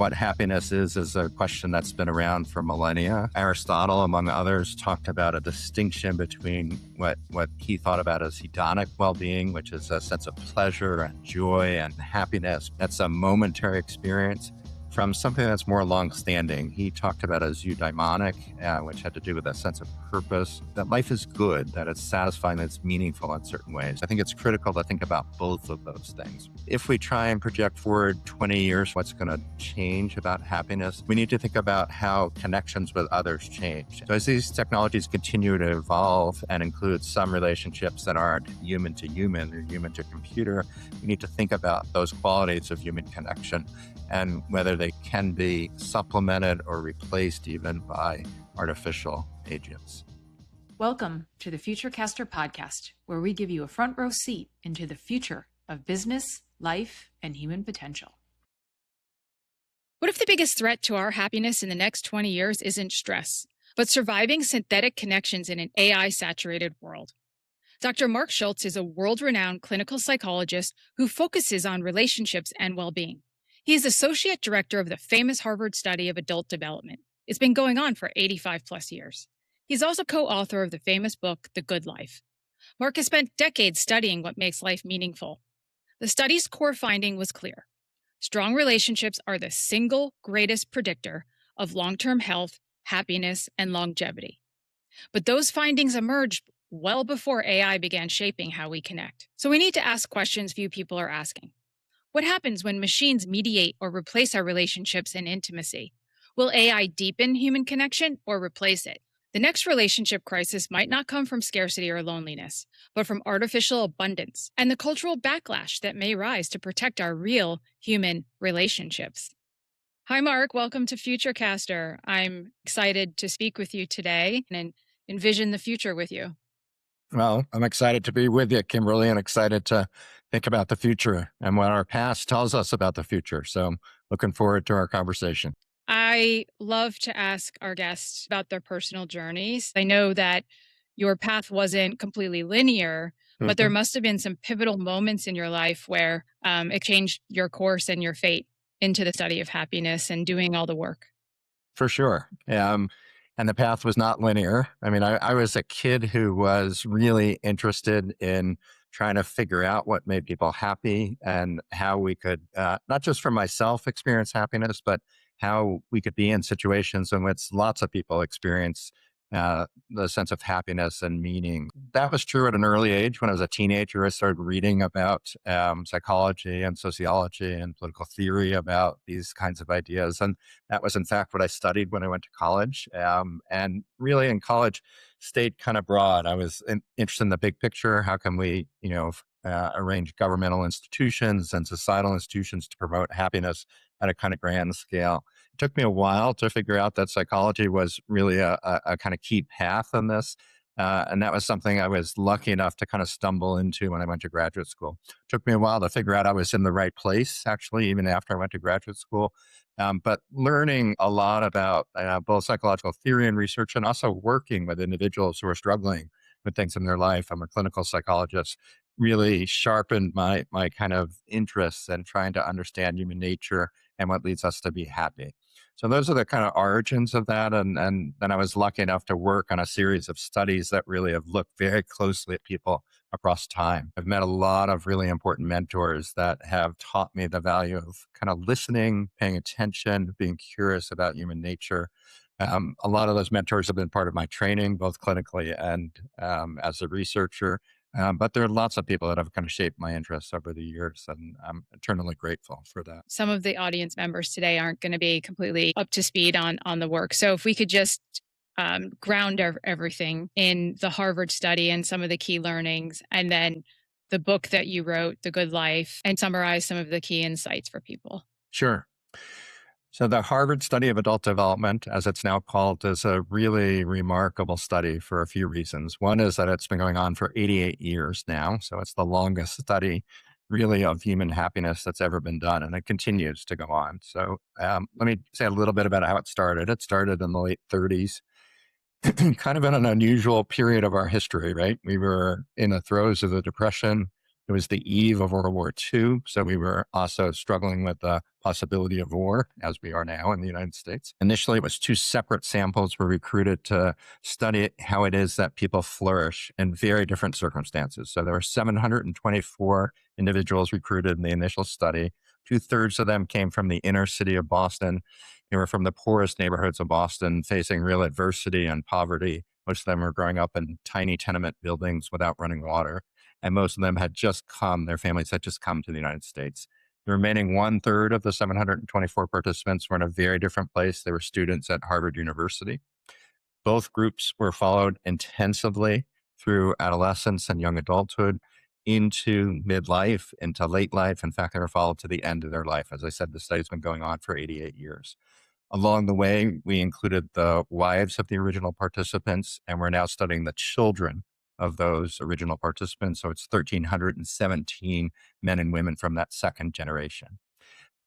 What happiness is a question that's been around for millennia. Aristotle, among others, talked about a distinction between what he thought about as hedonic well-being, which is a sense of pleasure and joy and happiness. That's a momentary experience, from something that's more long-standing. He talked about as eudaimonic, which had to do with a sense of purpose, that life is good, that it's satisfying, that it's meaningful in certain ways. I think it's critical to think about both of those things. If we try and project forward 20 years, what's going to change about happiness, we need to think about how connections with others change. So as these technologies continue to evolve and include some relationships that aren't human to human or human to computer, we need to think about those qualities of human connection and whether they can be supplemented or replaced even by artificial agents. Welcome to the Futurecaster podcast, where we give you a front row seat into the future of business, life, and human potential. What if the biggest threat to our happiness in the next 20 years isn't stress, but surviving synthetic connections in an AI-saturated world? Dr. Marc Schulz is a world-renowned clinical psychologist who focuses on relationships and well-being. He is Associate Director of the famous Harvard study of adult development. It's been going on for 85 plus years. He's also co-author of the famous book, The Good Life. Marc has spent decades studying what makes life meaningful. The study's core finding was clear. Strong relationships are the single greatest predictor of long-term health, happiness, and longevity. But those findings emerged well before AI began shaping how we connect. So we need to ask questions few people are asking. What happens when machines mediate or replace our relationships and intimacy? Will AI deepen human connection or replace it? The next relationship crisis might not come from scarcity or loneliness, but from artificial abundance and the cultural backlash that may rise to protect our real human relationships. Hi, Marc. Welcome to Futurecaster. I'm excited to speak with you today and envision the future with you. Well, I'm excited to be with you, Kimberly, and excited to think about the future and what our past tells us about the future. So looking forward to our conversation. I love to ask our guests about their personal journeys. I know that your path wasn't completely linear, but there must have been some pivotal moments in your life where it changed your course and your fate into the study of happiness and doing all the work. For sure. And the path was not linear. I mean, I was a kid who was really interested in trying to figure out what made people happy and how we could, not just for myself, experience happiness, but how we could be in situations in which lots of people experience the sense of happiness and meaning. That was true at an early age. When I was a teenager, I started reading about psychology and sociology and political theory about these kinds of ideas. And that was, in fact, what I studied when I went to college. And really in college, stayed kind of broad. I was interested in the big picture. How can we, arrange governmental institutions and societal institutions to promote happiness at a kind of grand scale? It took me a while to figure out that psychology was really a kind of key path in this. And that was something I was lucky enough to kind of stumble into when I went to graduate school. It took me a while to figure out I was in the right place, actually, even after I went to graduate school. But learning a lot about both psychological theory and research, and also working with individuals who are struggling with things in their life. I'm a clinical psychologist, really sharpened my kind of interests in trying to understand human nature and what leads us to be happy. So those are the kind of origins of that. And then I was lucky enough to work on a series of studies that really have looked very closely at people across time. I've met a lot of really important mentors that have taught me the value of kind of listening, paying attention, being curious about human nature. A lot of those mentors have been part of my training, both clinically and as a researcher. But there are lots of people that have kind of shaped my interests over the years, and I'm eternally grateful for that. Some of the audience members today aren't going to be completely up to speed on the work. So if we could just ground everything in the Harvard study and some of the key learnings, and then the book that you wrote, The Good Life, and summarize some of the key insights for people. Sure. So the Harvard study of adult development, as it's now called, is a really remarkable study for a few reasons. One is that it's been going on for 88 years now. So it's the longest study really of human happiness that's ever been done, and it continues to go on. So let me say a little bit about how it started. It started in the late 30s, kind of in an unusual period of our history, right? We were in the throes of the Depression. It was the eve of World War II. So we were also struggling with the possibility of war, as we are now in the United States. Initially, it was two separate samples were recruited to study how it is that people flourish in very different circumstances. So there were 724 individuals recruited in the initial study. 2/3 of them came from the inner city of Boston. They were from the poorest neighborhoods of Boston, facing real adversity and poverty. Most of them were growing up in tiny tenement buildings without running water. And most of them had just come, their families had just come to the United States. The remaining 1/3 of the 724 participants were in a very different place. They were students at Harvard University. Both groups were followed intensively through adolescence and young adulthood into midlife, into late life. In fact, they were followed to the end of their life. As I said, the study's been going on for 88 years. Along the way, we included the wives of the original participants, and we're now studying the children of those original participants. So it's 1,317 men and women from that second generation.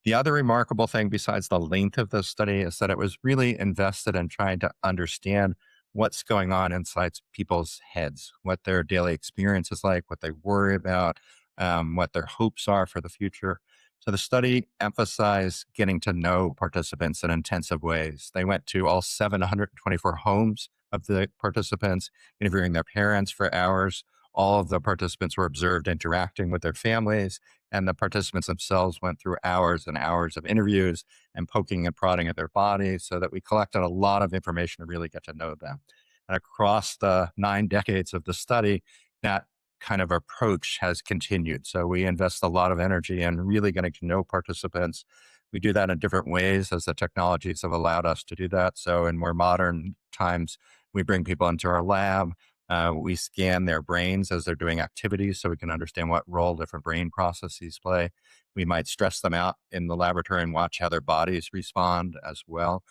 The other remarkable thing, besides the length of the study, is that it was really invested in trying to understand what's going on inside people's heads, what their daily experience is like, what they worry about, what their hopes are for the future. So the study emphasized getting to know participants in intensive ways. They went to all 724 homes of the participants, interviewing their parents for hours. All of the participants were observed interacting with their families, and the participants themselves went through hours and hours of interviews and poking and prodding at their bodies, so that we collected a lot of information to really get to know them. And across the 9 decades of the study, that kind of approach has continued. So we invest a lot of energy in really getting to know participants. We do that in different ways as the technologies have allowed us to do that. So in more modern times, we bring people into our lab. We scan their brains as they're doing activities so we can understand what role different brain processes play. We might stress them out in the laboratory and watch how their bodies respond as well.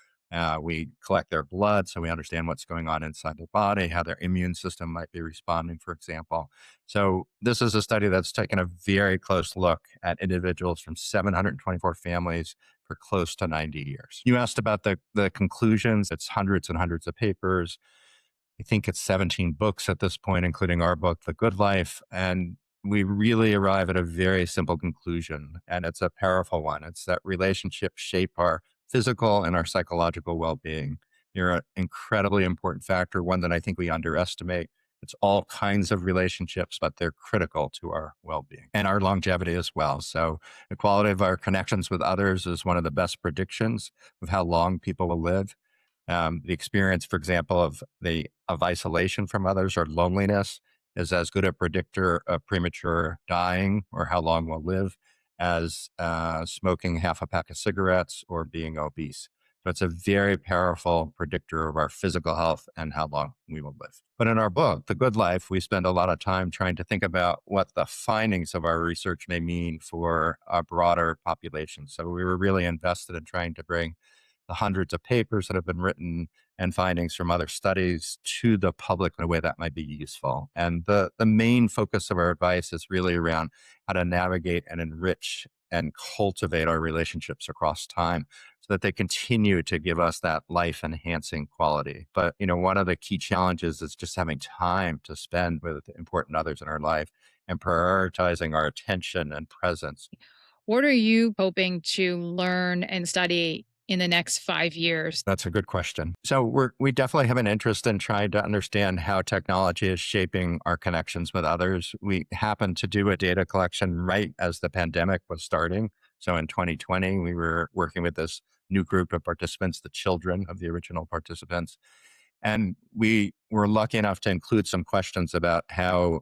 We collect their blood so we understand what's going on inside their body, how their immune system might be responding, for example. So this is a study that's taken a very close look at individuals from 724 families for close to 90 years. You asked about the conclusions. It's hundreds and hundreds of papers. I think it's 17 books at this point, including our book, The Good Life. And we really arrive at a very simple conclusion, and it's a powerful one. It's that relationships shape our physical and our psychological well-being. They're an incredibly important factor, one that I think we underestimate. It's all kinds of relationships, but they're critical to our well-being and our longevity as well. So the quality of our connections with others is one of the best predictions of how long people will live. The experience, for example, of isolation from others or loneliness is as good a predictor of premature dying or how long we'll live as smoking half a pack of cigarettes or being obese. So it's a very powerful predictor of our physical health and how long we will live. But in our book, The Good Life, we spend a lot of time trying to think about what the findings of our research may mean for a broader population. So we were really invested in trying to bring the hundreds of papers that have been written and findings from other studies to the public in a way that might be useful. And the main focus of our advice is really around how to navigate and enrich and cultivate our relationships across time so that they continue to give us that life enhancing quality. But, one of the key challenges is just having time to spend with important others in our life and prioritizing our attention and presence. What are you hoping to learn and study in the next 5 years? That's a good question. So we definitely have an interest in trying to understand how technology is shaping our connections with others. We happened to do a data collection right as the pandemic was starting. So in 2020, we were working with this new group of participants, the children of the original participants. And we were lucky enough to include some questions about how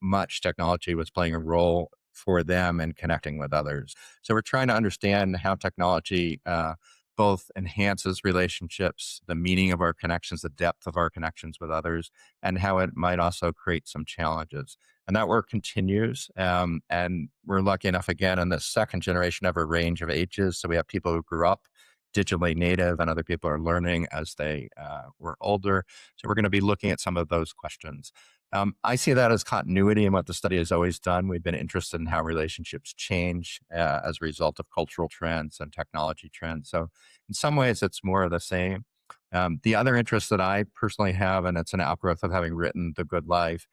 much technology was playing a role for them in connecting with others. So we're trying to understand how technology both enhances relationships, the meaning of our connections, the depth of our connections with others, and how it might also create some challenges. And that work continues. And we're lucky enough, again, in the second generation of a range of ages. So we have people who grew up digitally native and other people are learning as they were older. So we're going to be looking at some of those questions. I see that as continuity in what the study has always done. We've been interested in how relationships change as a result of cultural trends and technology trends. So in some ways, it's more of the same. The other interest that I personally have, and it's an outgrowth of having written The Good Life,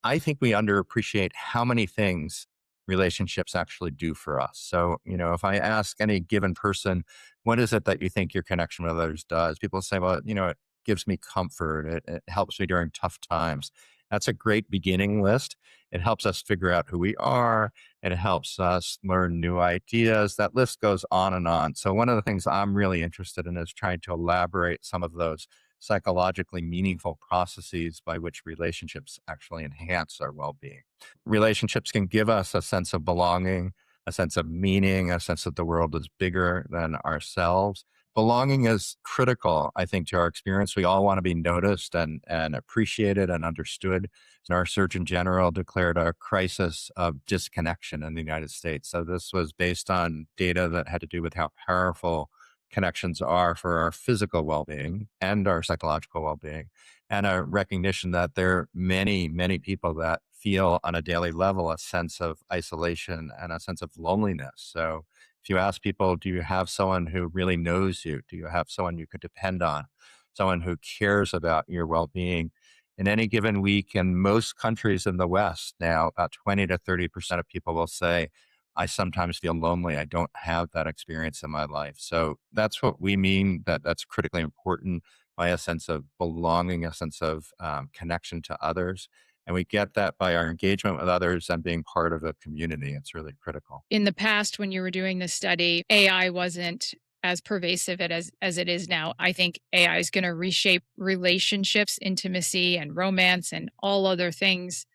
I think we underappreciate how many things relationships actually do for us. So, if I ask any given person, what is it that you think your connection with others does? People say, well, it gives me comfort. It helps me during tough times. That's a great beginning list. It helps us figure out who we are. It helps us learn new ideas. That list goes on and on. So one of the things I'm really interested in is trying to elaborate some of those psychologically meaningful processes by which relationships actually enhance our well-being. Relationships can give us a sense of belonging, a sense of meaning, a sense that the world is bigger than ourselves. Belonging is critical, I think, to our experience. We all want to be noticed and appreciated and understood. And our Surgeon General declared a crisis of disconnection in the United States. So this was based on data that had to do with how powerful connections are for our physical well-being and our psychological well-being, and a recognition that there are many, many people that feel on a daily level a sense of isolation and a sense of loneliness. So if you ask people, do you have someone who really knows you? Do you have someone you could depend on? Someone who cares about your well-being? In any given week in most countries in the West now, about 20 to 30% of people will say, I sometimes feel lonely. I don't have that experience in my life. So that's what we mean, that's critically important, by a sense of belonging, a sense of connection to others. And we get that by our engagement with others and being part of a community. It's really critical. In the past, when you were doing this study, AI wasn't as pervasive as it is now. I think AI is going to reshape relationships, intimacy, and romance, and all other things,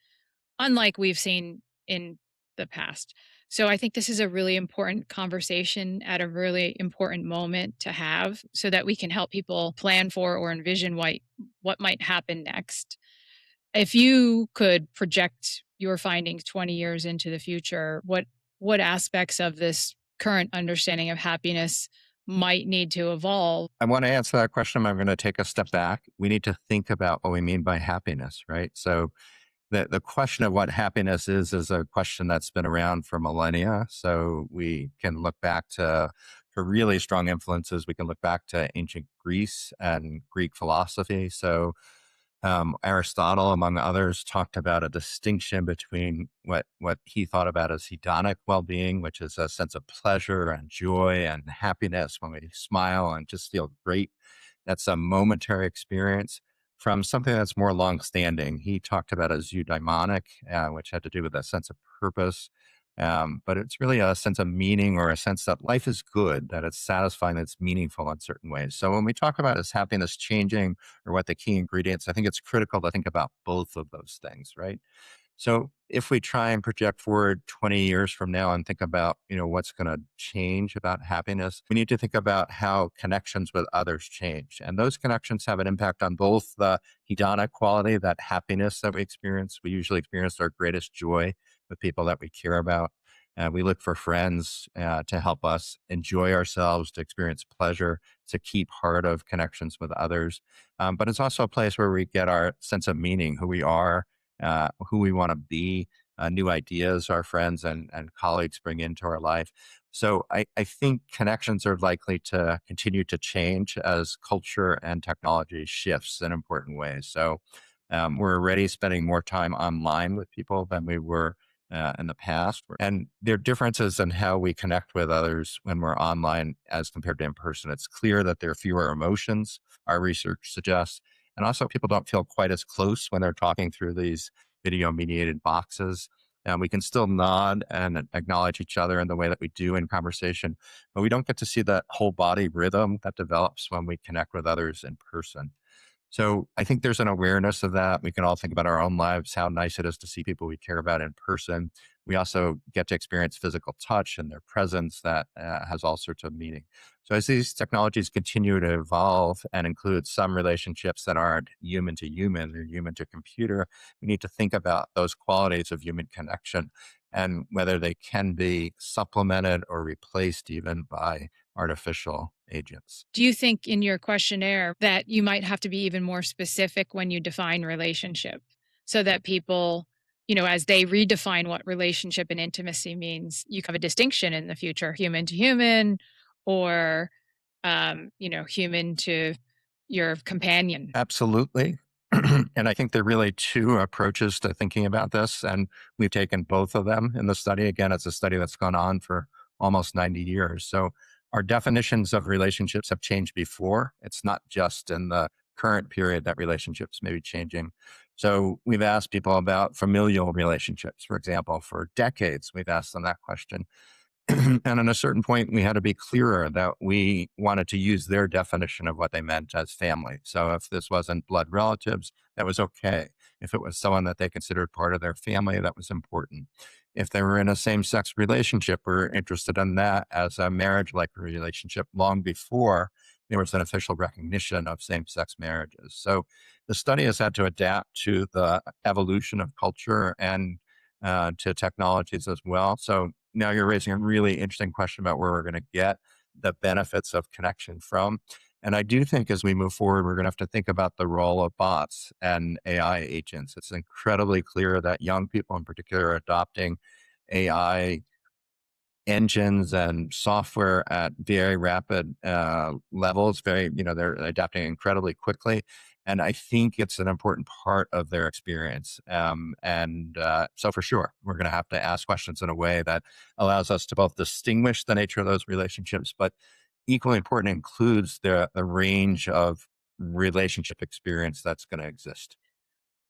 unlike we've seen in the past. So I think this is a really important conversation at a really important moment to have so that we can help people plan for or envision what might happen next. If you could project your findings 20 years into the future, what aspects of this current understanding of happiness might need to evolve? I want to answer that question. I'm going to take a step back. We need to think about what we mean by happiness, right? So the question of what happiness is a question that's been around for millennia. So we can look back to really strong influences. We can look back to ancient Greece and Greek philosophy. So Aristotle, among others, talked about a distinction between what he thought about as hedonic well-being, which is a sense of pleasure and joy and happiness when we smile and just feel great. That's a momentary experience, from something that's more long-standing. He talked about as eudaimonic, which had to do with a sense of purpose. But it's really a sense of meaning, or a sense that life is good, that it's satisfying, that it's meaningful in certain ways. So when we talk about is happiness changing, or what the key ingredients, I think it's critical to think about both of those things, right? So if we try and project forward 20 years from now and think about, what's going to change about happiness, we need to think about how connections with others change. And those connections have an impact on both the hedonic quality, that happiness that we experience. We usually experience our greatest joy with people that we care about. We look for friends to help us enjoy ourselves, to experience pleasure. It's a key part of connections with others. But it's also a place where we get our sense of meaning, who we are, who we want to be, new ideas our friends and colleagues bring into our life. So I think connections are likely to continue to change as culture and technology shifts in important ways. So we're already spending more time online with people than we were in the past. And there are differences in how we connect with others when we're online as compared to in person. It's clear that there are fewer emotions, our research suggests. And also, people don't feel quite as close when they're talking through these video mediated boxes. And we can still nod and acknowledge each other in the way that we do in conversation, but we don't get to see that whole body rhythm that develops when we connect with others in person. So I think there's an awareness of that. We can all think about our own lives, how nice it is to see people we care about in person. We also get to experience physical touch and their presence that has all sorts of meaning. So as these technologies continue to evolve and include some relationships that aren't human to human, they're human to computer, we need to think about those qualities of human connection and whether they can be supplemented or replaced even by artificial agents. Do you think in your questionnaire that you might have to be even more specific when you define relationship so that people, as they redefine what relationship and intimacy means, you have a distinction in the future, human to human or, human to your companion? Absolutely. And I think there are really two approaches to thinking about this. And we've taken both of them in the study. Again, it's a study that's gone on for almost 90 years. So our definitions of relationships have changed before. It's not just in the current period that relationships may be changing. So we've asked people about familial relationships, for example, for decades. We've asked them that question. And at a certain point, we had to be clearer that we wanted to use their definition of what they meant as family. So if this wasn't blood relatives, that was okay. If it was someone that they considered part of their family, that was important. If they were in a same sex relationship, we're interested in that as a marriage like relationship long before there was an official recognition of same sex marriages. So the study has had to adapt to the evolution of culture and to technologies as well. So now you're raising a really interesting question about where we're going to get the benefits of connection from. And I do think as we move forward, we're going to have to think about the role of bots and AI agents. It's incredibly clear that young people in particular are adopting AI engines and software at very rapid levels. They're adapting incredibly quickly. And I think it's an important part of their experience. So for sure, we're going to have to ask questions in a way that allows us to both distinguish the nature of those relationships, but equally important includes the range of relationship experience that's going to exist.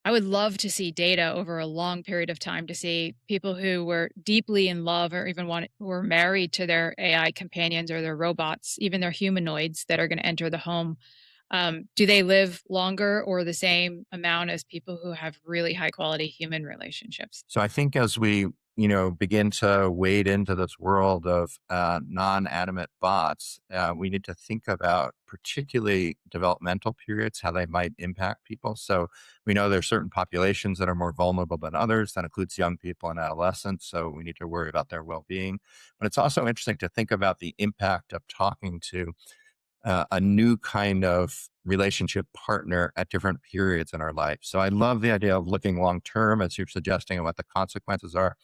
I would love to see data over a long period of time to see people who were deeply in love or even were married to their AI companions or their robots, even their humanoids that are going to enter the home. Do they live longer or the same amount as people who have really high quality human relationships? So I think as we, begin to wade into this world of non-animate bots, we need to think about particularly developmental periods, how they might impact people. So we know there are certain populations that are more vulnerable than others. That includes young people and adolescents. So we need to worry about their well-being. But it's also interesting to think about the impact of talking to a new kind of relationship partner at different periods in our life. So I love the idea of looking long term, as you're suggesting, and what the consequences are.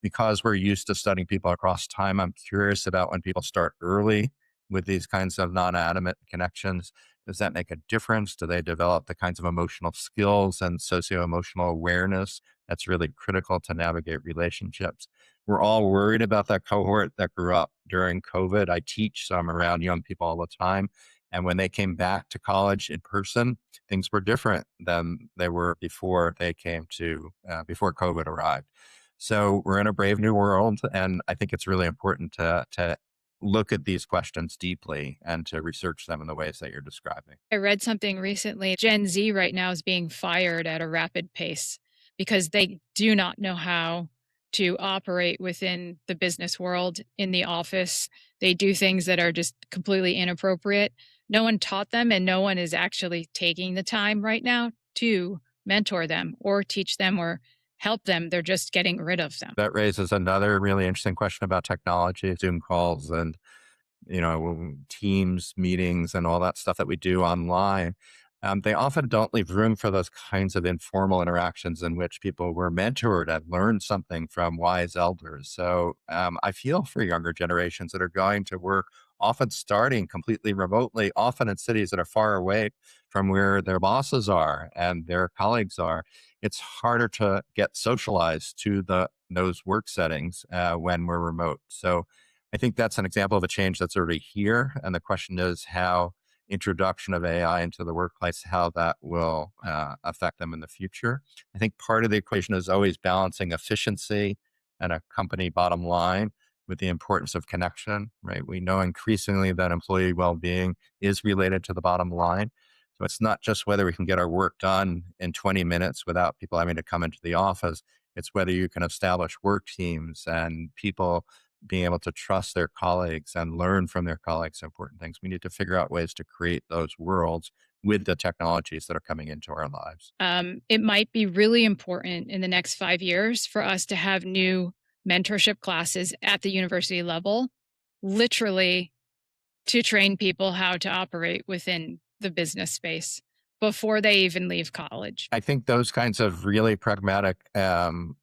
Because we're used to studying people across time, I'm curious about when people start early with these kinds of non-animate connections. Does that make a difference? Do they develop the kinds of emotional skills and socio-emotional awareness that's really critical to navigate relationships? We're all worried about that cohort that grew up during COVID. I teach some around young people all the time. And when they came back to college in person, things were different than they were before before COVID arrived. So we're in a brave new world. And I think it's really important to look at these questions deeply and to research them in the ways that you're describing. I read something recently. Gen Z right now is being fired at a rapid pace because they do not know how to operate within the business world in the office. They do things that are just completely inappropriate. No one taught them, and no one is actually taking the time right now to mentor them or teach them or help them. They're just getting rid of them. That raises another really interesting question about technology, Zoom calls and Teams meetings and all that stuff that we do online. They often don't leave room for those kinds of informal interactions in which people were mentored and learned something from wise elders. So I feel for younger generations that are going to work, often starting completely remotely, often in cities that are far away from where their bosses are and their colleagues are. It's harder to get socialized to those work settings when we're remote. So I think that's an example of a change that's already here. And the question is how introduction of AI into the workplace, how that will affect them in the future. I think part of the equation is always balancing efficiency and a company bottom line with the importance of connection, right? We know increasingly that employee well-being is related to the bottom line. So it's not just whether we can get our work done in 20 minutes without people having to come into the office. It's whether you can establish work teams and people being able to trust their colleagues and learn from their colleagues, important things. We need to figure out ways to create those worlds with the technologies that are coming into our lives. It might be really important in the next 5 years for us to have new mentorship classes at the university level, literally to train people how to operate within the business space before they even leave college. I think those kinds of really pragmatic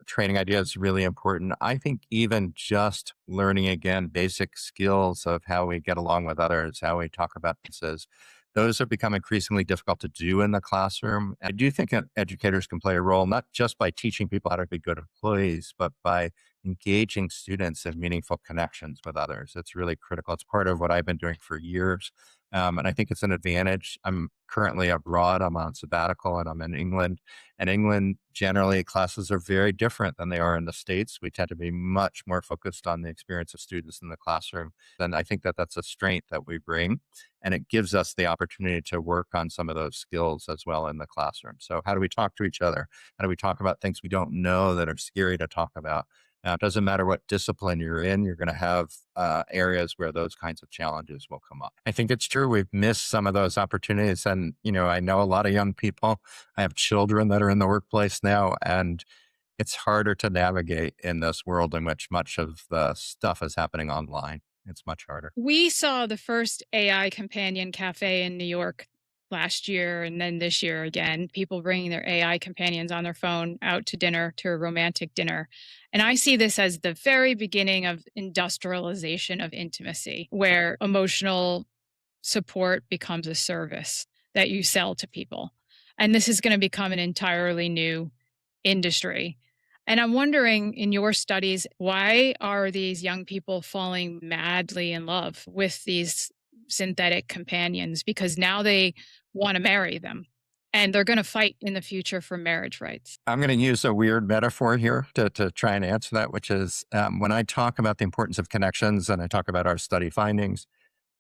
training ideas are really important. I think even just learning again basic skills of how we get along with others, how we talk about this, Those have become increasingly difficult to do in the classroom. I do think that educators can play a role, not just by teaching people how to be good employees, but by engaging students in meaningful connections with others. It's really critical. It's part of what I've been doing for years. And I think it's an advantage. I'm currently abroad. I'm on sabbatical and I'm in England. And England, generally, classes are very different than they are in the States. We tend to be much more focused on the experience of students in the classroom. And I think that that's a strength that we bring. And it gives us the opportunity to work on some of those skills as well in the classroom. So, how do we talk to each other? How do we talk about things we don't know that are scary to talk about? Now, it doesn't matter what discipline you're in, you're going to have areas where those kinds of challenges will come up. I think it's true. We've missed some of those opportunities. And, I know a lot of young people. I have children that are in the workplace now, and it's harder to navigate in this world in which much of the stuff is happening online. It's much harder. We saw the first AI companion cafe in New York last year, and then this year again, people bringing their AI companions on their phone out to dinner, to a romantic dinner. And I see this as the very beginning of industrialization of intimacy, where emotional support becomes a service that you sell to people. And this is going to become an entirely new industry. And I'm wondering, in your studies, why are these young people falling madly in love with these synthetic companions? Because now they want to marry them and they're going to fight in the future for marriage rights. I'm going to use a weird metaphor here to try and answer that, which is when I talk about the importance of connections and I talk about our study findings,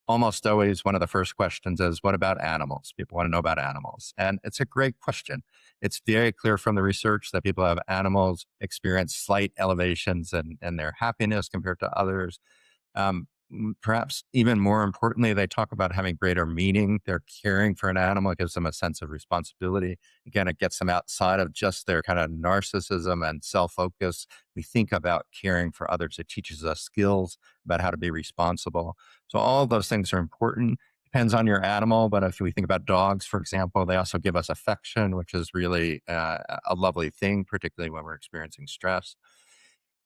almost always one of the first questions is, what about animals? People want to know about animals. And it's a great question. It's very clear from the research that people have animals experience slight elevations in their happiness compared to others. Perhaps even more importantly, they talk about having greater meaning. They're caring for an animal. It gives them a sense of responsibility. Again, it gets them outside of just their kind of narcissism and self-focus. We think about caring for others. It teaches us skills about how to be responsible. So all of those things are important. Depends on your animal, but if we think about dogs, for example, they also give us affection, which is really a lovely thing, particularly when we're experiencing stress.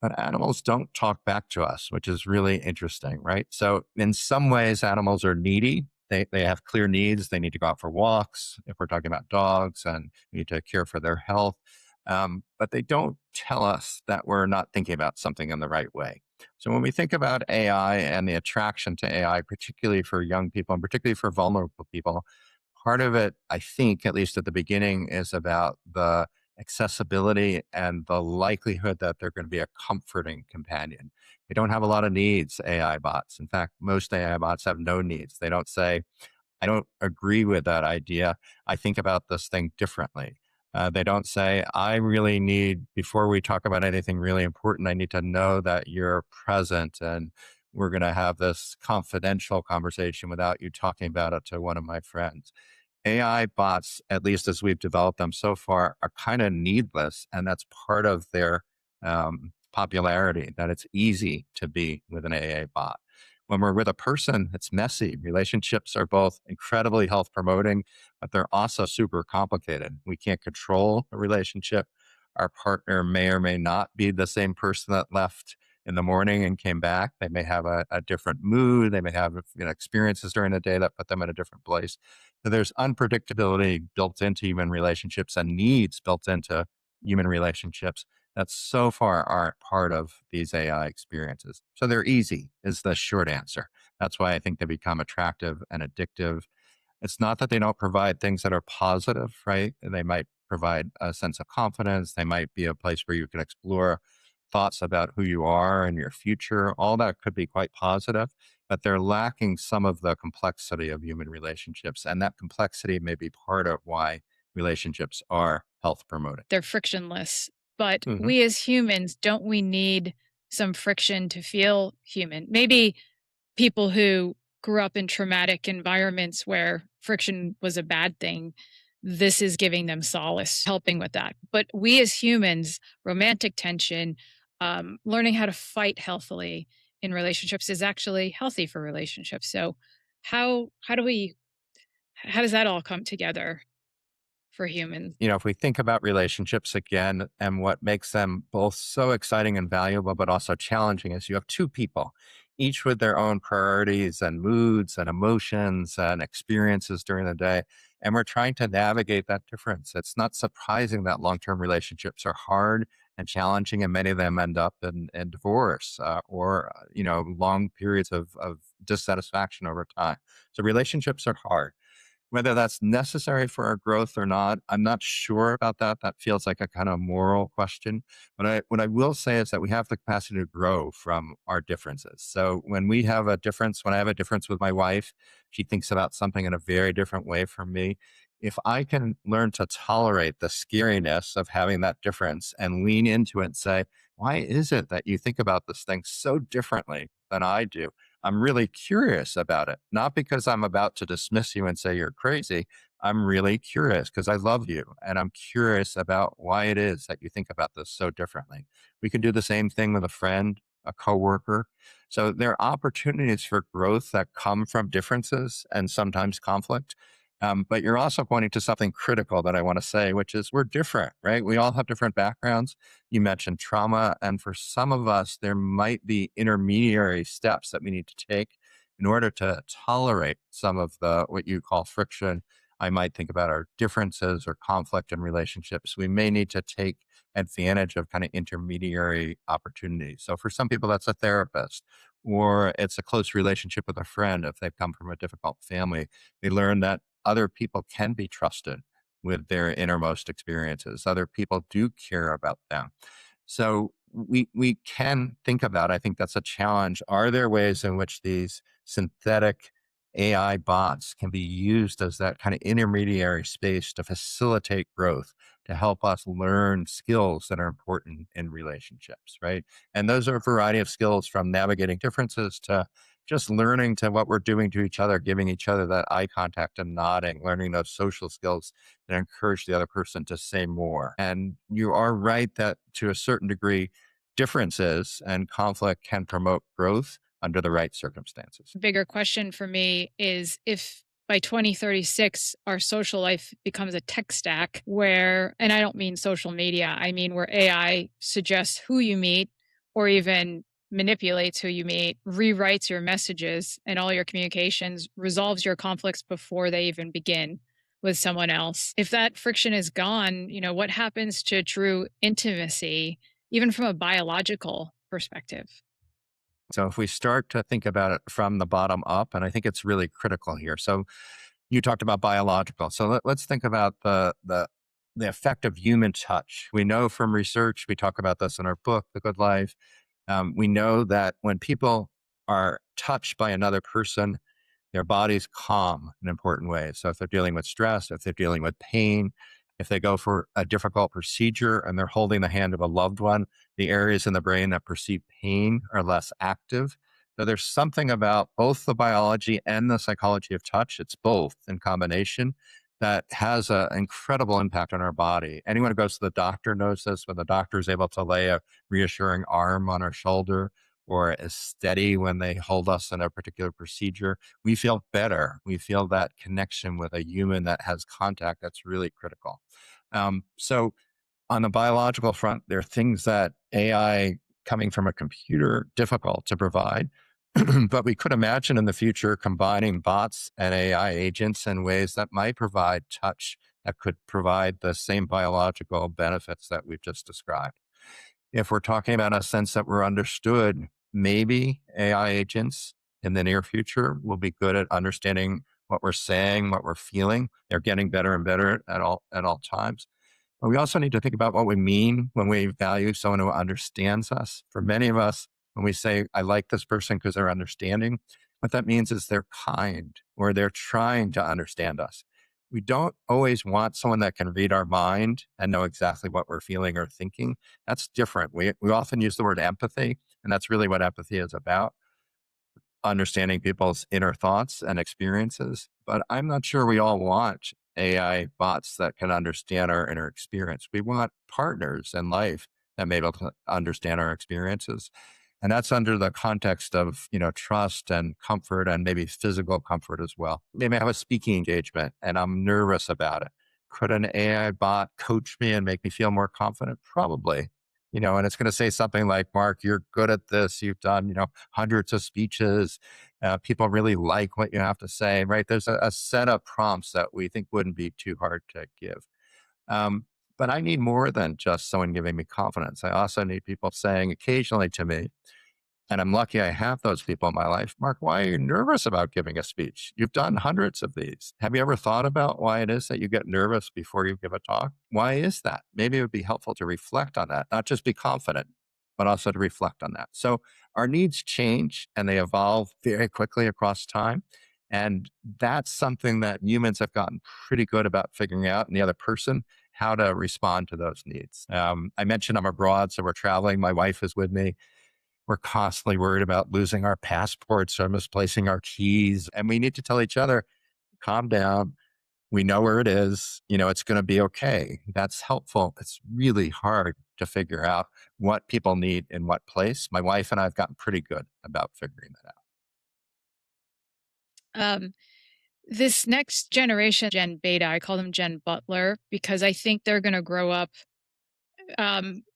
But animals don't talk back to us, which is really interesting, right? So in some ways, animals are needy. They have clear needs. They need to go out for walks, if we're talking about dogs, and we need to care for their health. But they don't tell us that we're not thinking about something in the right way. So when we think about AI and the attraction to AI, particularly for young people and particularly for vulnerable people, part of it, I think, at least at the beginning, is about the accessibility and the likelihood that they're going to be a comforting companion. They don't have a lot of needs, AI bots. In fact, most AI bots have no needs. They don't say, I don't agree with that idea. I think about this thing differently. They don't say, I really need, before we talk about anything really important, I need to know that you're present and we're going to have this confidential conversation without you talking about it to one of my friends. AI bots, at least as we've developed them so far, are kind of needless. And that's part of their popularity, that it's easy to be with an AI bot. When we're with a person, it's messy. Relationships are both incredibly health promoting, but they're also super complicated. We can't control a relationship. Our partner may or may not be the same person that left in the morning and came back. They may have a different mood. They may have experiences during the day that put them in a different place. So there's unpredictability built into human relationships and needs built into human relationships that so far aren't part of these AI experiences. So they're easy is the short answer. That's why I think they become attractive and addictive. It's not that they don't provide things that are positive, right? They might provide a sense of confidence. They might be a place where you can explore thoughts about who you are and your future. All that could be quite positive, but they're lacking some of the complexity of human relationships. And that complexity may be part of why relationships are health promoting. They're frictionless. But Mhm. we as humans, don't we need some friction to feel human? Maybe people who grew up in traumatic environments where friction was a bad thing, this is giving them solace, helping with that. But we as humans, romantic tension, learning how to fight healthily in relationships is actually healthy for relationships. So how do we how does that all come together for humans? If we think about relationships again and what makes them both so exciting and valuable, but also challenging, is you have two people. each with their own priorities and moods and emotions and experiences during the day. And we're trying to navigate that difference. It's not surprising that long-term relationships are hard and challenging, and many of them end up in divorce or long periods of dissatisfaction over time. So relationships are hard. Whether that's necessary for our growth or not, I'm not sure about that. That feels like a kind of moral question. But what I will say is that we have the capacity to grow from our differences. So when we have a difference, when I have a difference with my wife, she thinks about something in a very different way from me. If I can learn to tolerate the scariness of having that difference and lean into it and say, why is it that you think about this thing so differently than I do? I'm really curious about it, not because I'm about to dismiss you and say you're crazy. I'm really curious because I love you and I'm curious about why it is that you think about this so differently. We can do the same thing with a friend, a coworker. So there are opportunities for growth that come from differences and sometimes conflict. But you're also pointing to something critical that I want to say, which is we're different, right? We all have different backgrounds. You mentioned trauma. And for some of us, there might be intermediary steps that we need to take in order to tolerate some of the what you call friction. I might think about our differences or conflict in relationships. We may need to take advantage of kind of intermediary opportunities. So for some people, that's a therapist, or it's a close relationship with a friend if they've come from a difficult family. They learn that other people can be trusted with their innermost experiences. Other people do care about them. So we can think about, I think that's a challenge. Are there ways in which these synthetic AI bots can be used as that kind of intermediary space to facilitate growth, to help us learn skills that are important in relationships, right? And those are a variety of skills from navigating differences to just learning to what we're doing to each other, giving each other that eye contact and nodding, learning those social skills that encourage the other person to say more. And you are right that to a certain degree, differences and conflict can promote growth under the right circumstances. Bigger question for me is if by 2036, our social life becomes a tech stack where, and I don't mean social media, I mean where AI suggests who you meet or even manipulates who you meet, rewrites your messages and all your communications, resolves your conflicts before they even begin with someone else. If that friction is gone, what happens to true intimacy, even from a biological perspective? So if we start to think about it from the bottom up, and I think it's really critical here. So you talked about biological. So let's think about the effect of human touch. We know from research, we talk about this in our book, The Good Life. We know that when people are touched by another person, their bodies calm in important ways. So if they're dealing with stress, if they're dealing with pain, if they go for a difficult procedure and they're holding the hand of a loved one, the areas in the brain that perceive pain are less active. So there's something about both the biology and the psychology of touch. It's both in combination that has an incredible impact on our body. Anyone who goes to the doctor knows this. When the doctor is able to lay a reassuring arm on our shoulder or is steady when they hold us in a particular procedure, we feel better. We feel that connection with a human that has contact that's really critical. So on the biological front, there are things that AI coming from a computer difficult to provide. But we could imagine in the future combining bots and AI agents in ways that might provide touch that could provide the same biological benefits that we've just described. If we're talking about a sense that we're understood, maybe AI agents in the near future will be good at understanding what we're saying, what we're feeling. They're getting better and better at all times. But we also need to think about what we mean when we value someone who understands us. For many of us, when we say, I like this person because they're understanding, what that means is they're kind or they're trying to understand us. We don't always want someone that can read our mind and know exactly what we're feeling or thinking. That's different. We often use the word empathy, and that's really what empathy is about, understanding people's inner thoughts and experiences. But I'm not sure we all want AI bots that can understand our inner experience. We want partners in life that may be able to understand our experiences. And that's under the context of, trust and comfort and maybe physical comfort as well. Maybe I have a speaking engagement and I'm nervous about it. Could an AI bot coach me and make me feel more confident? Probably. and it's going to say something like, Mark, you're good at this. You've done, hundreds of speeches. People really like what you have to say, right? There's a set of prompts that we think wouldn't be too hard to give. Um, but I need more than just someone giving me confidence. I also need people saying occasionally to me, and I'm lucky I have those people in my life. Mark, why are you nervous about giving a speech? You've done hundreds of these. Have you ever thought about why it is that you get nervous before you give a talk? Why is that? Maybe it would be helpful to reflect on that, not just be confident, but also to reflect on that. So our needs change and they evolve very quickly across time. And that's something that humans have gotten pretty good about figuring out, and the other person, how to respond to those needs. I mentioned I'm abroad, so we're traveling. My wife is with me. We're constantly worried about losing our passports or misplacing our keys. And we need to tell each other, calm down. We know where it is. It's going to be okay. That's helpful. It's really hard to figure out what people need in what place. My wife and I have gotten pretty good about figuring that out. This next generation, Gen Beta, I call them Gen Butler because I think they're going to grow up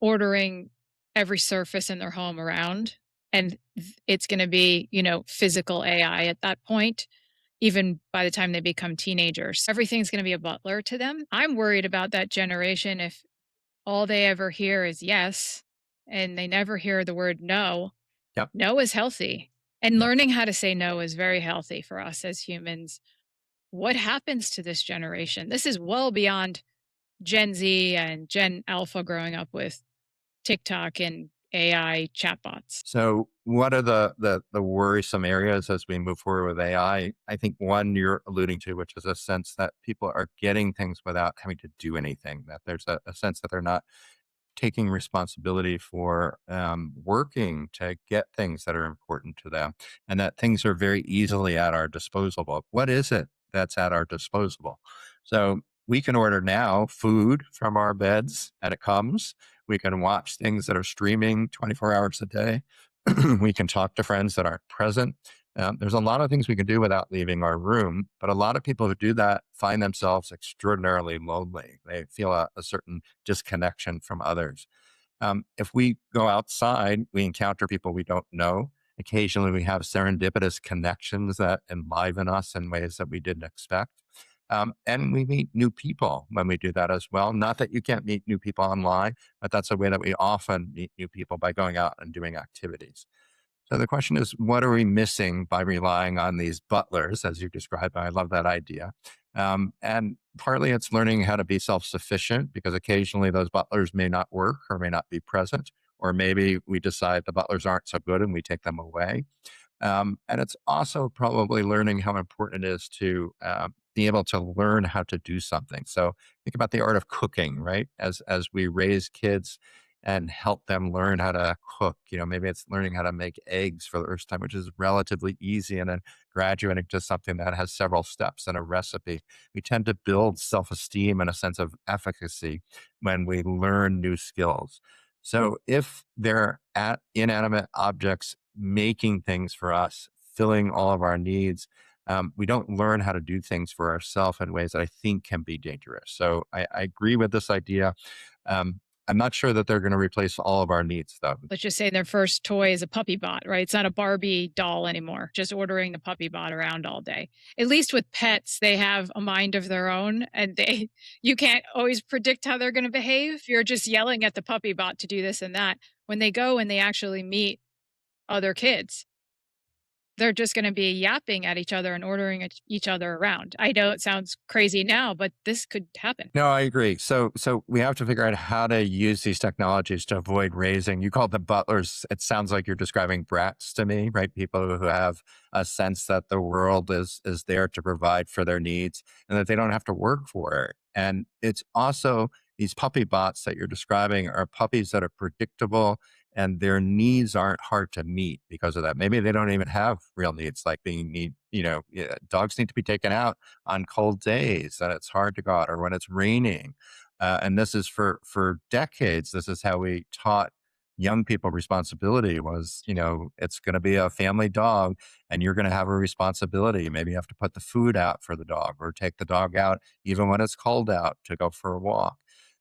ordering every surface in their home around. And it's going to be, physical AI at that point, even by the time they become teenagers. Everything's going to be a butler to them. I'm worried about that generation if all they ever hear is yes, and they never hear the word no. Yep. No is healthy. And Yep. learning how to say no is very healthy for us as humans. What happens to this generation? This is well beyond Gen Z and Gen Alpha growing up with TikTok and AI chatbots. So what are the worrisome areas as we move forward with AI? I think one you're alluding to, which is a sense that people are getting things without having to do anything, that there's a sense that they're not taking responsibility for working to get things that are important to them, and that things are very easily at our disposal. What is it that's at our disposal? So we can order now food from our beds and it comes. We can watch things that are streaming 24 hours a day. We can talk to friends that aren't present. There's a lot of things we can do without leaving our room, but a lot of people who do that find themselves extraordinarily lonely. They feel a certain disconnection from others. If we go outside, we encounter people we don't know. Occasionally, we have serendipitous connections that enliven us in ways that we didn't expect. And we meet new people when we do that as well. Not that you can't meet new people online, but that's a way that we often meet new people by going out and doing activities. So the question is, what are we missing by relying on these butlers, as you described? I love that idea. And partly it's learning how to be self-sufficient, because occasionally those butlers may not work or may not be present, or maybe we decide the butlers aren't so good and we take them away. And it's also probably learning how important it is to be able to learn how to do something. So think about the art of cooking, right? As we raise kids and help them learn how to cook, maybe it's learning how to make eggs for the first time, which is relatively easy, and then graduating to something that has several steps and a recipe. We tend to build self-esteem and a sense of efficacy when we learn new skills. So if they're at inanimate objects making things for us, filling all of our needs, we don't learn how to do things for ourselves in ways that I think can be dangerous. So I agree with this idea. I'm not sure that they're going to replace all of our needs, though. Let's just say their first toy is a puppy bot, right? It's not a Barbie doll anymore, just ordering the puppy bot around all day. At least with pets, they have a mind of their own, and you can't always predict how they're going to behave. You're just yelling at the puppy bot to do this and that. When they go and they actually meet other kids, they're just going to be yapping at each other and ordering each other around. I know it sounds crazy now, but this could happen. No, I agree. So we have to figure out how to use these technologies to avoid raising. You call them butlers. It sounds like you're describing brats to me, right? People who have a sense that the world is there to provide for their needs and that they don't have to work for it. And it's also these puppy bots that you're describing are puppies that are predictable, and their needs aren't hard to meet because of that. Maybe they don't even have real needs, like dogs need to be taken out on cold days, and it's hard to go out, or when it's raining. And this is for decades. This is how we taught young people responsibility was, it's going to be a family dog and you're going to have a responsibility. Maybe you have to put the food out for the dog or take the dog out even when it's cold out to go for a walk.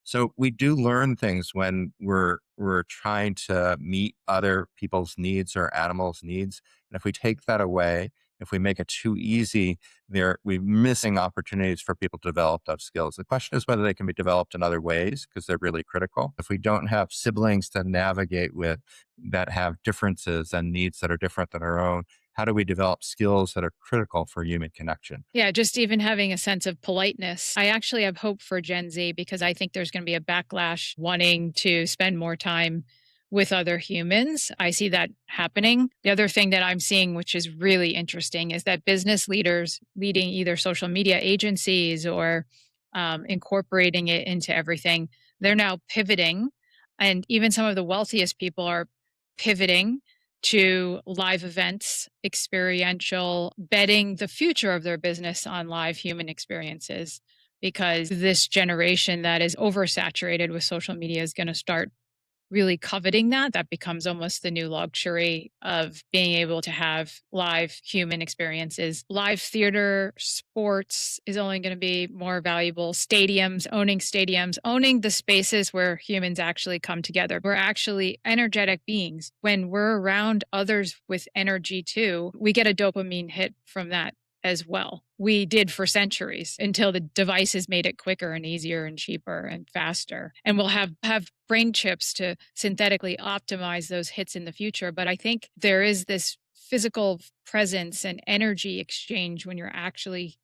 So we do learn things when we're trying to meet other people's needs or animals' needs. And if we take that away, if we make it too easy, we're missing opportunities for people to develop those skills. The question is whether they can be developed in other ways because they're really critical. If we don't have siblings to navigate with that have differences and needs that are different than our own, how do we develop skills that are critical for human connection? Yeah, just even having a sense of politeness. I actually have hope for Gen Z because I think there's going to be a backlash wanting to spend more time with other humans. I see that happening. The other thing that I'm seeing, which is really interesting, is that business leaders leading either social media agencies or incorporating it into everything, they're now pivoting. And even some of the wealthiest people are pivoting to live events, experiential, betting the future of their business on live human experiences, because this generation that is oversaturated with social media is going to start really coveting that. That becomes almost the new luxury of being able to have live human experiences. Live theater, sports is only going to be more valuable. Stadiums, owning the spaces where humans actually come together. We're actually energetic beings. When we're around others with energy too, we get a dopamine hit from that as well. We did for centuries until the devices made it quicker and easier and cheaper and faster. And we'll have brain chips to synthetically optimize those hits in the future. But I think there is this physical presence and energy exchange when you're actually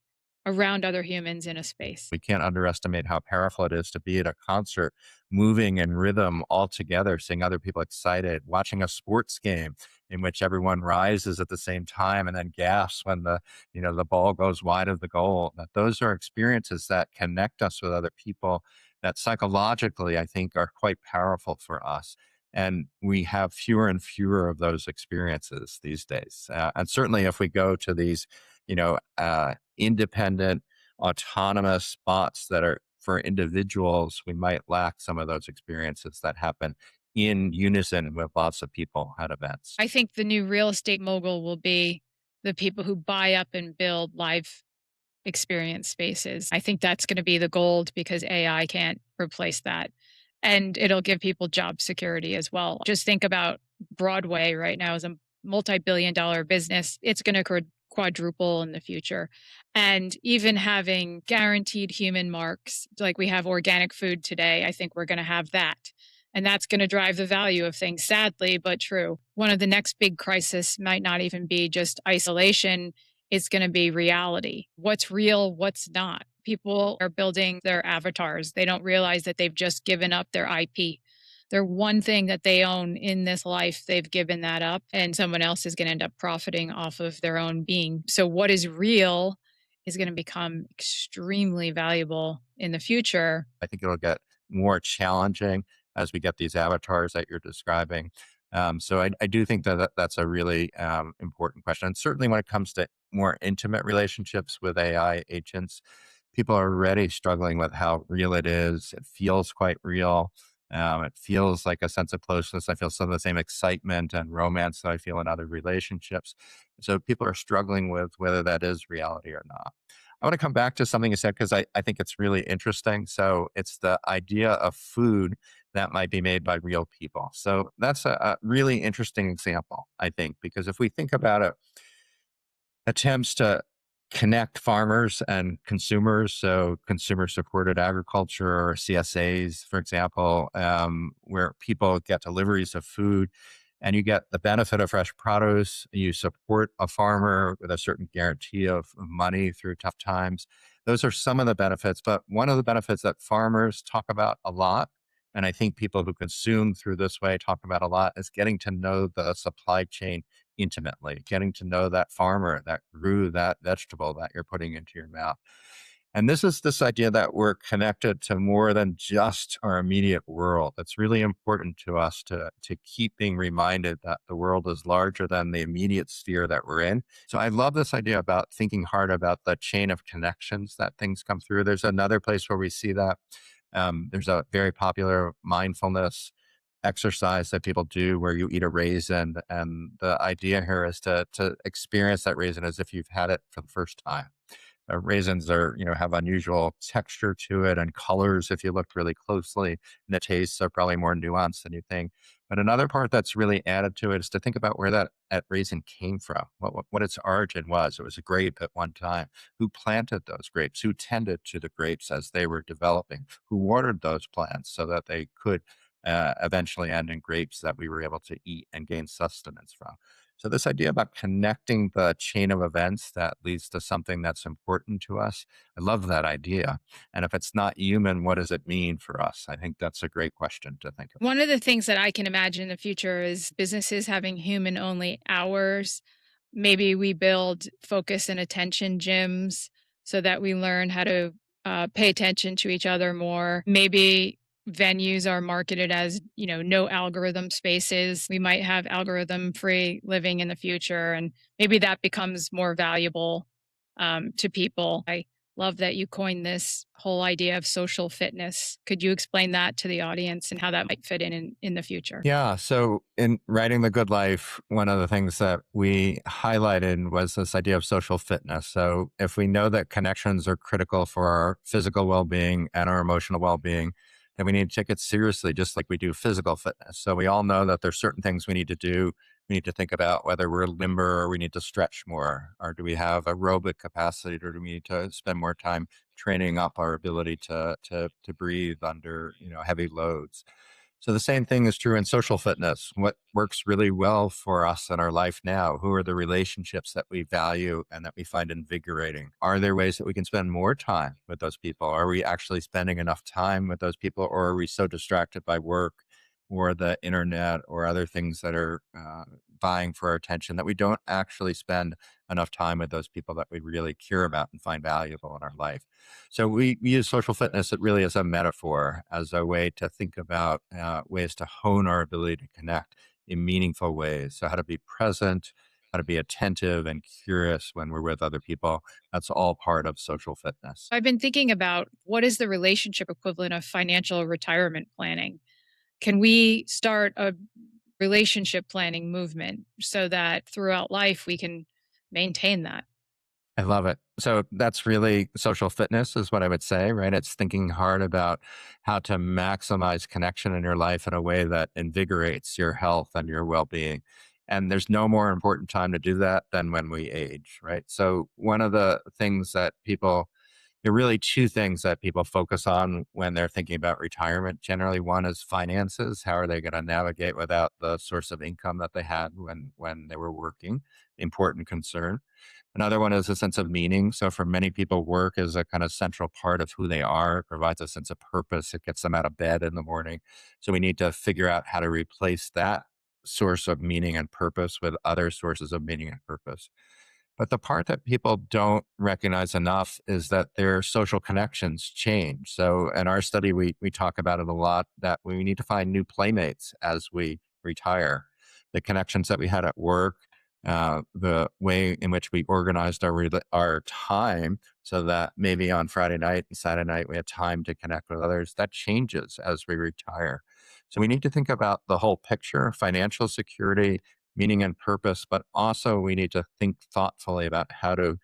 around other humans in a space. We can't underestimate how powerful it is to be at a concert, moving in rhythm all together, seeing other people excited, watching a sports game in which everyone rises at the same time and then gasps when the ball goes wide of the goal. That those are experiences that connect us with other people that psychologically, I think, are quite powerful for us. And we have fewer and fewer of those experiences these days. And certainly if we go to these, independent, autonomous spots that are for individuals, we might lack some of those experiences that happen in unison with lots of people at events. I think the new real estate mogul will be the people who buy up and build live experience spaces. I think that's going to be the gold because AI can't replace that. And it'll give people job security as well. Just think about Broadway right now as a multi-billion-dollar business. It's going to quadruple in the future. And even having guaranteed human marks, like we have organic food today, I think we're going to have that. And that's going to drive the value of things, sadly, but true. One of the next big crises might not even be just isolation. It's going to be reality. What's real, what's not. People are building their avatars. They don't realize that they've just given up their IP. Their one thing that they own in this life, they've given that up, and someone else is going to end up profiting off of their own being. So what is real is going to become extremely valuable in the future. I think it'll get more challenging as we get these avatars that you're describing. So I do think that that's a really important question. And certainly when it comes to more intimate relationships with AI agents, people are already struggling with how real it is. It feels quite real. It feels like a sense of closeness. I feel some of the same excitement and romance that I feel in other relationships. So people are struggling with whether that is reality or not. I want to come back to something you said because I think it's really interesting. So it's the idea of food that might be made by real people. So that's a really interesting example, I think, because if we think about it, attempts to connect farmers and consumers, so consumer supported agriculture or CSAs, for example, where people get deliveries of food and you get the benefit of fresh produce. You support a farmer with a certain guarantee of money through tough times. Those are some of the benefits, but one of the benefits that farmers talk about a lot, and I think people who consume through this way talk about a lot, is getting to know the supply chain intimately, getting to know that farmer that grew that vegetable that you're putting into your mouth. And this is this idea that we're connected to more than just our immediate world. It's really important to us to keep being reminded that the world is larger than the immediate sphere that we're in. So I love this idea about thinking hard about the chain of connections that things come through. There's another place where we see that. There's a very popular mindfulness exercise that people do where you eat a raisin. And the idea here is to experience that raisin as if you've had it for the first time. Raisins are, have unusual texture to it and colors if you look really closely. And the tastes are probably more nuanced than you think. But another part that's really added to it is to think about where that raisin came from, what its origin was. It was a grape at one time. Who planted those grapes? Who tended to the grapes as they were developing? Who watered those plants so that they could eventually end in grapes that we were able to eat and gain sustenance from? So this idea about connecting the chain of events that leads to something that's important to us, I love that idea. And if it's not human, what does it mean for us? I think that's a great question to think of. One of the things that I can imagine in the future is businesses having human only hours. Maybe we build focus and attention gyms so that we learn how to pay attention to each other more. Maybe venues are marketed as, no algorithm spaces. We might have algorithm free living in the future, and maybe that becomes more valuable to people. I love that you coined this whole idea of social fitness. Could you explain that to the audience and how that might fit in the future? Yeah. So in writing The Good Life, one of the things that we highlighted was this idea of social fitness. So if we know that connections are critical for our physical well-being and our emotional well-being, then we need to take it seriously, just like we do physical fitness. So we all know that there's certain things we need to do. We need to think about whether we're limber or we need to stretch more, or do we have aerobic capacity, or do we need to spend more time training up our ability to breathe under heavy loads. So the same thing is true in social fitness. What works really well for us in our life now? Who are the relationships that we value and that we find invigorating? Are there ways that we can spend more time with those people? Are we actually spending enough time with those people, or are we so distracted by work or the internet or other things that are vying for our attention that we don't actually spend enough time with those people that we really care about and find valuable in our life? So we use social fitness, it really as a metaphor, as a way to think about ways to hone our ability to connect in meaningful ways. So how to be present, how to be attentive and curious when we're with other people. That's all part of social fitness. I've been thinking about what is the relationship equivalent of financial retirement planning? Can we start a relationship planning movement so that throughout life we can maintain that? I love it. So that's really social fitness is what I would say, right? It's thinking hard about how to maximize connection in your life in a way that invigorates your health and your well-being. And there's no more important time to do that than when we age, right? So one of the things that there are really two things that people focus on when they're thinking about retirement. Generally, one is finances. How are they going to navigate without the source of income that they had when they were working? Important concern. Another one is a sense of meaning. So for many people, work is a kind of central part of who they are. It provides a sense of purpose. It gets them out of bed in the morning. So we need to figure out how to replace that source of meaning and purpose with other sources of meaning and purpose. But the part that people don't recognize enough is that their social connections change. So in our study, we talk about it a lot, that we need to find new playmates as we retire. The connections that we had at work, the way in which we organized our time so that maybe on Friday night and Saturday night we had time to connect with others, that changes as we retire. So we need to think about the whole picture, financial security, meaning and purpose, but also we need to think thoughtfully about how to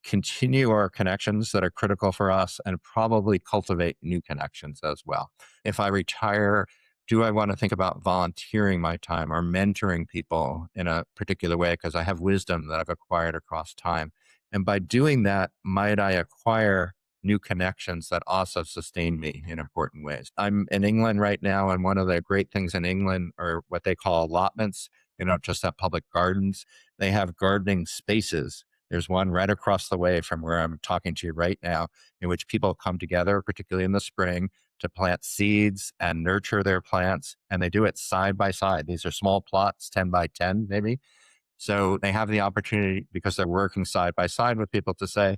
continue our connections that are critical for us and probably cultivate new connections as well. If I retire, do I want to think about volunteering my time or mentoring people in a particular way because I have wisdom that I've acquired across time? And by doing that, might I acquire new connections that also sustain me in important ways? I'm in England right now, and one of the great things in England are what they call allotments. They don't just have public gardens, they have gardening spaces. There's one right across the way from where I'm talking to you right now, in which people come together, particularly in the spring, to plant seeds and nurture their plants. And they do it side by side. These are small plots, 10 by 10, maybe. So they have the opportunity, because they're working side by side with people, to say,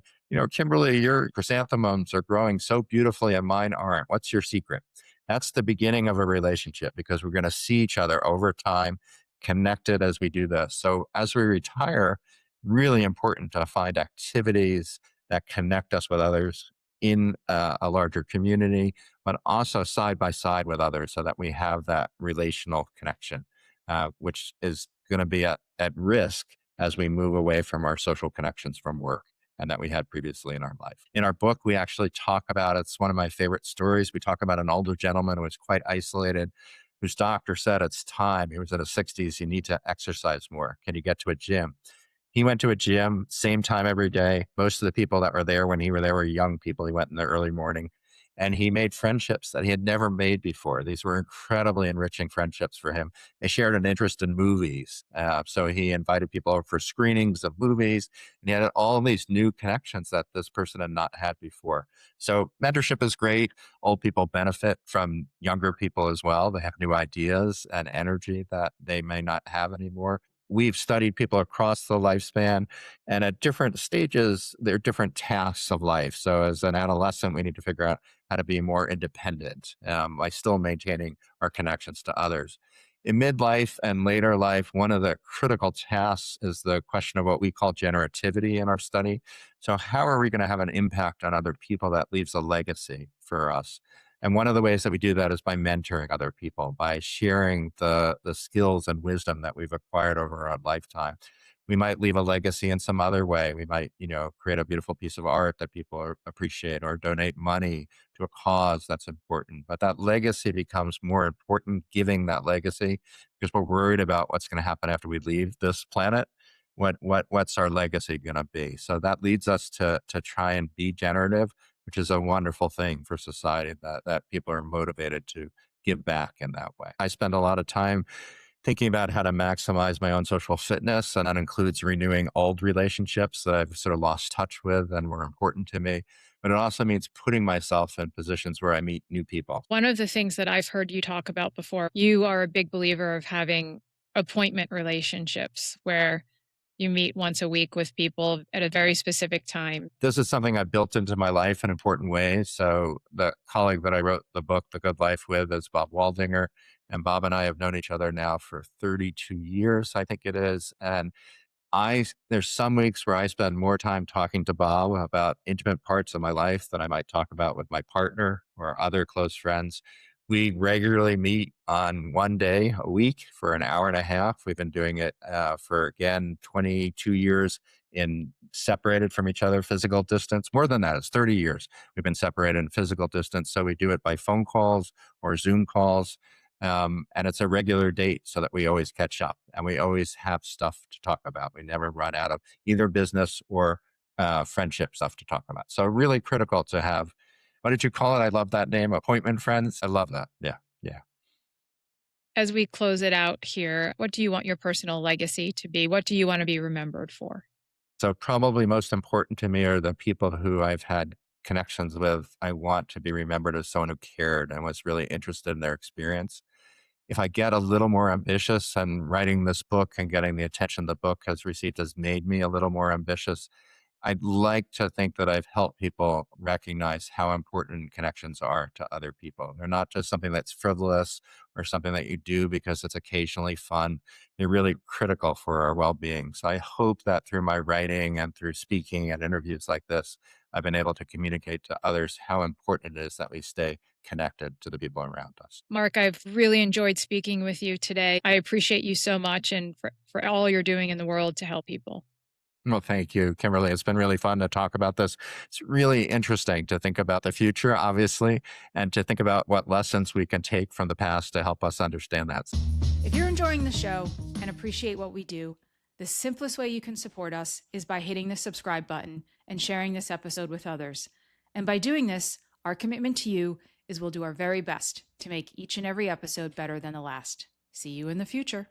Kimberly, your chrysanthemums are growing so beautifully and mine aren't. What's your secret? That's the beginning of a relationship, because we're going to see each other over time, connected as we do this. So as we retire, really important to find activities that connect us with others in a larger community, but also side by side with others so that we have that relational connection, which is going to be at risk as we move away from our social connections from work. and that we had previously in our life. In our book, we actually talk about, it's one of my favorite stories. We talk about an older gentleman who was quite isolated, whose doctor said it's time. He was in his 60s. You need to exercise more. Can you get to a gym? He went to a gym, same time every day. Most of the people that were there when he were there were young people. He went in the early morning and he made friendships that he had never made before. These were incredibly enriching friendships for him. They shared an interest in movies. So he invited people over for screenings of movies, and he had all these new connections that this person had not had before. So mentorship is great. Old people benefit from younger people as well. They have new ideas and energy that they may not have anymore. We've studied people across the lifespan, and at different stages, there are different tasks of life. So as an adolescent, we need to figure out how to be more independent by still maintaining our connections to others. In midlife and later life, one of the critical tasks is the question of what we call generativity in our study. So how are we going to have an impact on other people that leaves a legacy for us? And one of the ways that we do that is by mentoring other people, by sharing the skills and wisdom that we've acquired over our lifetime. We might leave a legacy in some other way. We might, create a beautiful piece of art that people appreciate, or donate money to a cause that's important. But that legacy becomes more important, giving that legacy, because we're worried about what's going to happen after we leave this planet. What's our legacy going to be? So that leads us to try and be generative, which is a wonderful thing for society, that people are motivated to give back in that way. I spend a lot of time thinking about how to maximize my own social fitness, and that includes renewing old relationships that I've sort of lost touch with and were important to me. But it also means putting myself in positions where I meet new people. One of the things that I've heard you talk about before, you are a big believer of having appointment relationships where you meet once a week with people at a very specific time. This is something I built into my life in important ways. So the colleague that I wrote the book, The Good Life, with is Bob Waldinger. And Bob and I have known each other now for 32 years, I think it is. And there's some weeks where I spend more time talking to Bob about intimate parts of my life than I might talk about with my partner or other close friends. We regularly meet on one day a week for an hour and a half. We've been doing it for, again, 22 years in separated from each other physical distance. More than that, it's 30 years we've been separated in physical distance. So we do it by phone calls or Zoom calls. And it's a regular date so that we always catch up and we always have stuff to talk about. We never run out of either business or friendship stuff to talk about. So really critical to have, what did you call it? I love that name, appointment friends. I love that. Yeah. Yeah. As we close it out here, what do you want your personal legacy to be? What do you want to be remembered for? So probably most important to me are the people who I've had connections with. I want to be remembered as someone who cared and was really interested in their experience. If I get a little more ambitious, and writing this book and getting the attention the book has received has made me a little more ambitious, I'd like to think that I've helped people recognize how important connections are to other people. They're not just something that's frivolous or something that you do because it's occasionally fun. They're really critical for our well-being. So I hope that through my writing and through speaking at interviews like this, I've been able to communicate to others how important it is that we stay connected to the people around us. Marc, I've really enjoyed speaking with you today. I appreciate you so much and for all you're doing in the world to help people. Well, thank you, Kimberly. It's been really fun to talk about this. It's really interesting to think about the future, obviously, and to think about what lessons we can take from the past to help us understand that. If you're enjoying the show and appreciate what we do, the simplest way you can support us is by hitting the subscribe button and sharing this episode with others. And by doing this, our commitment to you is we'll do our very best to make each and every episode better than the last. See you in the future.